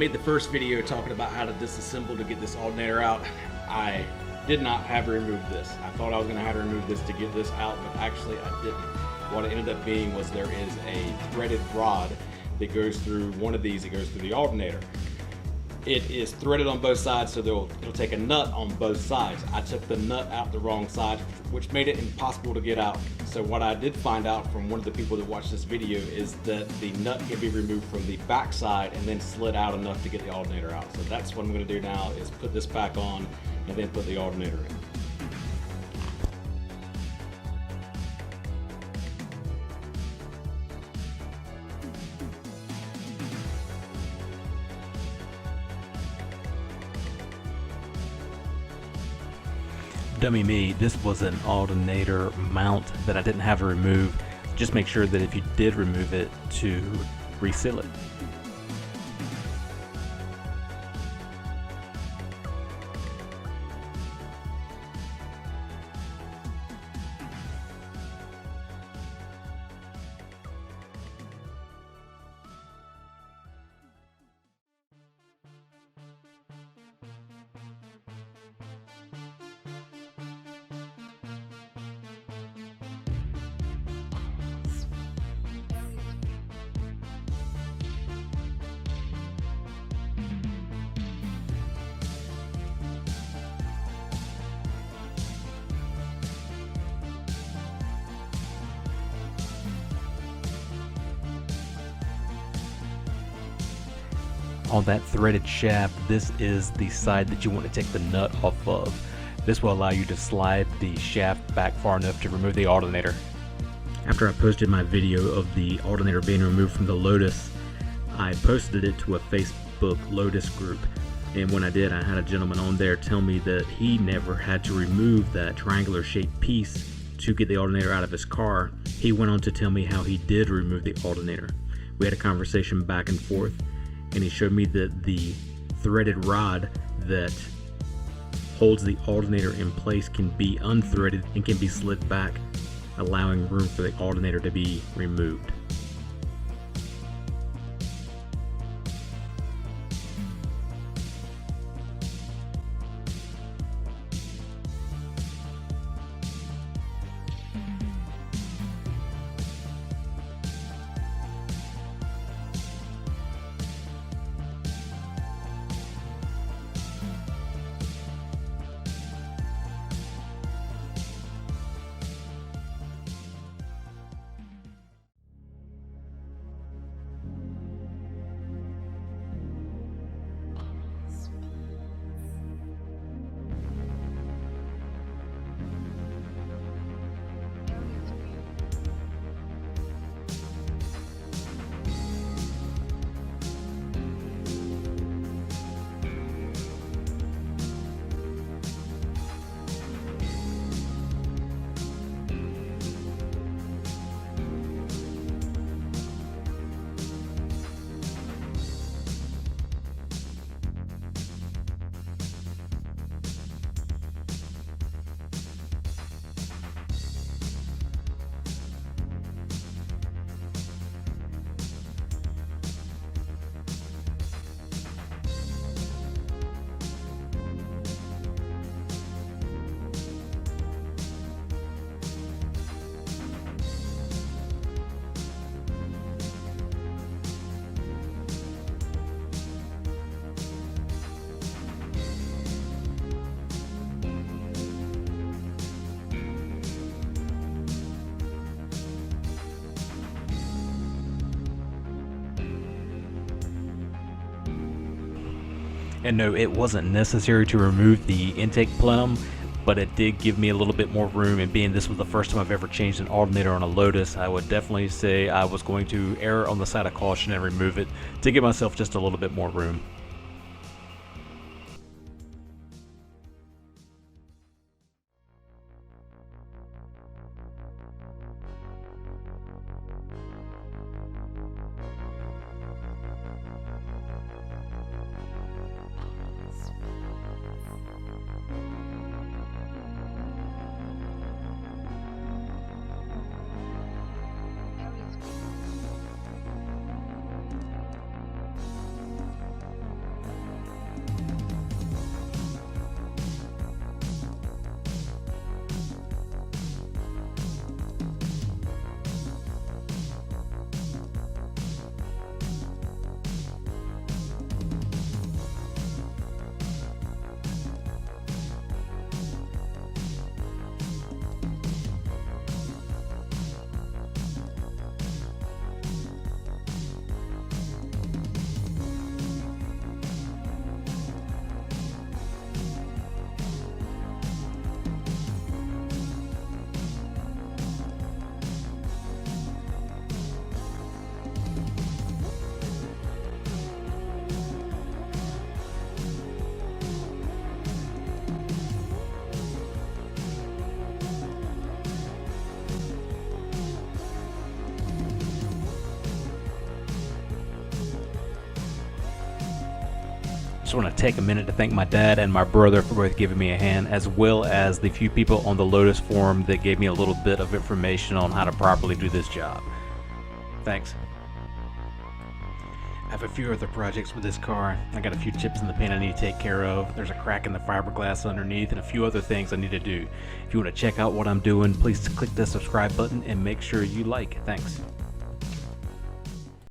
made the first video talking about how to disassemble to get this alternator out, I did not have to remove this. I thought I was going to have to remove this to get this out, but actually I didn't. What it ended up being was there is a threaded rod that goes through one of these. It goes through the alternator. It is threaded on both sides, so it'll take a nut on both sides. I took the nut out the wrong side, which made it impossible to get out. So what I did find out from one of the people that watched this video is that the nut can be removed from the back side and then slid out enough to get the alternator out. So that's what I'm going to do now, is put this back on and then put the alternator in. Dummy me, this was an alternator mount that I didn't have to remove. Just make sure that if you did remove it, to reseal it. On that threaded shaft, this is the side that you want to take the nut off of. This will allow you to slide the shaft back far enough to remove the alternator. After I posted my video of the alternator being removed from the Lotus, I posted it to a Facebook Lotus group, and when I did, I had a gentleman on there tell me that he never had to remove that triangular shaped piece to get the alternator out of his car. He went on to tell me how he did remove the alternator. We had a conversation back and forth, and he showed me that the threaded rod that holds the alternator in place can be unthreaded and can be slid back, allowing room for the alternator to be removed. And no, it wasn't necessary to remove the intake plenum, but it did give me a little bit more room, and being this was the first time I've ever changed an alternator on a Lotus, I would definitely say I was going to err on the side of caution and remove it to give myself just a little bit more room. Just want to take a minute to thank my dad and my brother for both giving me a hand, as well as the few people on the Lotus forum that gave me a little bit of information on how to properly do this job. Thanks. I have a few other projects with this car. I got a few chips in the paint I need to take care of. There's a crack in the fiberglass underneath and a few other things I need to do. If you want to check out what I'm doing, please click the subscribe button and make sure you like. Thanks.